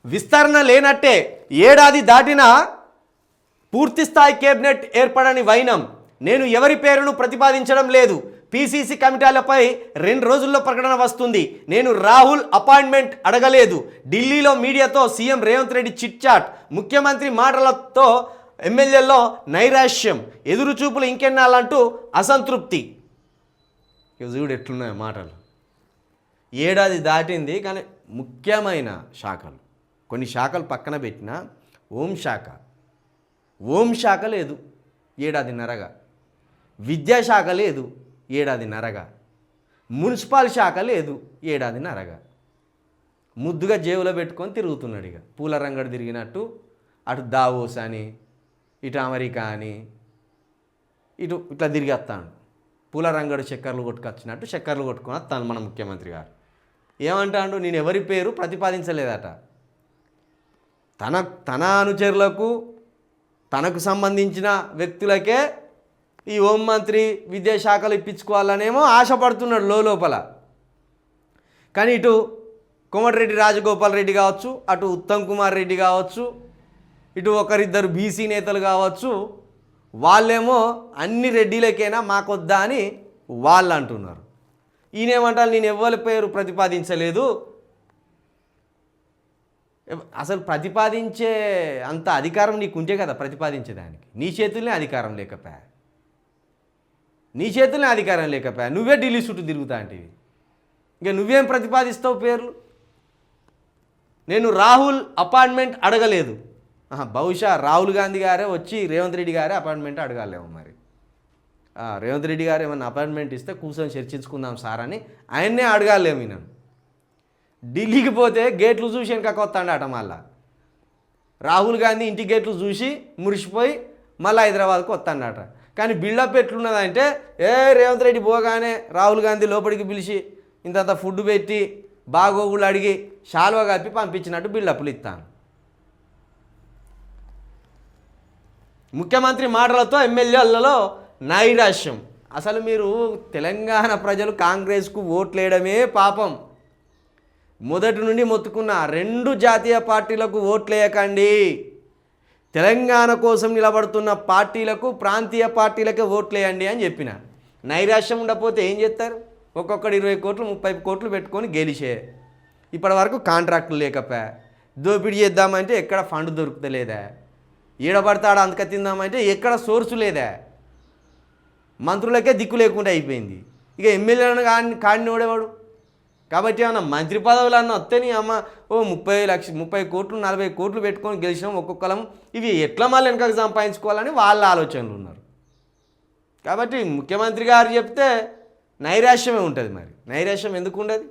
విస్తరణ లేనట్టే ఏడాది దాటినా పూర్తిస్థాయి కేబినెట్ ఏర్పడని వైనం. నేను ఎవరి పేరును ప్రతిపాదించడం లేదు. పీసీసీ కమిటీలపై 2 రోజుల్లో ప్రకటన వస్తుంది. నేను రాహుల్ అపాయింట్మెంట్ అడగలేదు. ఢిల్లీలో మీడియాతో CM Revanth Reddy chit chat. ముఖ్యమంత్రి మాటలతో ఎమ్మెల్యేల్లో నైరాశ్యం. ఎదురుచూపులు ఇంకెన్నాళ్ళంటూ అసంతృప్తి. చూడు ఎట్లున్నాయి మాటలు. ఏడాది దాటింది కానీ ముఖ్యమైన శాఖలు కొన్ని శాఖలు పక్కన పెట్టిన హోంశాఖ లేదు ఏడాదిన్నరగా, విద్యాశాఖ లేదు ఏడాదిన్నరగా, మున్సిపల్ శాఖ లేదు ఏడాదిన్నరగా. ముద్దుగా జేబులో పెట్టుకొని తిరుగుతున్నాడు. ఇక పూల రంగడు తిరిగినట్టు అటు దావోస్ అని ఇటు అమెరికా అని ఇట్లా తిరిగి వస్తాడు. పూల రంగడు చక్కర్లు కొట్టుకొచ్చినట్టు చక్కర్లు కొట్టుకొని వస్తాను మన ముఖ్యమంత్రి గారు. ఏమంటాడు? నేను ఎవరి పేరు ప్రతిపాదించలేదట. తన అనుచరులకు తనకు సంబంధించిన వ్యక్తులకే ఈ హోంమంత్రి విద్యాశాఖలు ఇప్పించుకోవాలనేమో ఆశపడుతున్నాడు లోపల. కానీ ఇటు కోమటిరెడ్డి రాజగోపాల్ రెడ్డి కావచ్చు, అటు ఉత్తమ్ కుమార్ రెడ్డి కావచ్చు, ఇటు ఒకరిద్దరు బీసీ నేతలు కావచ్చు, వాళ్ళేమో అన్ని రెడ్డిలకైనా మాకొద్దా అని వాళ్ళు అంటున్నారు. ఈయనేమంటారు? నేను ఎవరి పేరు ప్రతిపాదించలేదు. అసలు ప్రతిపాదించే అంత అధికారం నీకుంటే కదా ప్రతిపాదించేదానికి. నీ చేతుల్నే అధికారం లేకపోయా, నువ్వే ఢిల్లీ చుట్టూ తిరుగుతా అంటివి. ఇంకా నువ్వేం ప్రతిపాదిస్తావు పేర్లు? నేను రాహుల్ అపాయింట్మెంట్ అడగలేదు. బహుశా రాహుల్ గాంధీ గారే వచ్చి రేవంత్ రెడ్డి గారే అపాయింట్మెంట్ అడగాలేమో మరి. రేవంత్ రెడ్డి గారు ఏమన్నా అపాయింట్మెంట్ ఇస్తే కూర్చొని చర్చించుకుందాం సార్ అని ఆయన్నే అడగాలేము. నేను ఢిల్లీకి పోతే గేట్లు చూసి వెనక వస్తాడట. మళ్ళా రాహుల్ గాంధీ ఇంటి గేట్లు చూసి మురిసిపోయి మళ్ళీ హైదరాబాద్కు వస్తాడట. కానీ బిల్డప్ ఎట్లున్నదంటే రేవంత్ రెడ్డి పోగానే రాహుల్ గాంధీ లోపలికి పిలిచి ఇంతంత ఫుడ్ పెట్టి బాగోగులు అడిగి శాల్వా కప్పి పంపించినట్టు బిల్డప్లు ఇస్తాను. ముఖ్యమంత్రి మాటలతో ఎమ్మెల్యేలలో నైరాశ్యం. అసలు మీరు తెలంగాణ ప్రజలు కాంగ్రెస్కు ఓట్లేయడమే పాపం. మొదటి నుండి మొత్తుకున్న 2 జాతీయ పార్టీలకు ఓట్లేయకండి. తెలంగాణ కోసం నిలబడుతున్న పార్టీలకు, ప్రాంతీయ పార్టీలకే ఓట్లేయండి అని చెప్పిన. నైరాశ్యం ఉండకపోతే ఏం చేస్తారు? ఒక్కొక్కడు 20 కోట్లు 30 కోట్లు పెట్టుకొని గెలిచే. ఇప్పటి వరకు కాంట్రాక్టులు లేకపోయా, దోపిడీ చేద్దామంటే ఎక్కడ ఫండ్ దొరుకుతలేదా, ఈడబడతాడు అంతక తిందామంటే ఎక్కడ సోర్సు లేదా, మంత్రులకే దిక్కు లేకుండా అయిపోయింది. ఇక ఎమ్మెల్యేలను కాడినోడేవాడు. కాబట్టి ఏమన్నా మంత్రి పదవులు అన్న వస్తే నీ అమ్మ 30 కోట్లు 40 కోట్లు పెట్టుకొని గెలిచినాం ఒక్కొక్కలం, ఇవి ఎట్లా మళ్ళీ వెనకకు సంపాదించుకోవాలని వాళ్ళ ఆలోచనలు ఉన్నారు. కాబట్టి ముఖ్యమంత్రి గారు చెప్తే నైరాశ్యమే ఉంటుంది. మరి నైరాశ్యం ఎందుకు ఉండదు?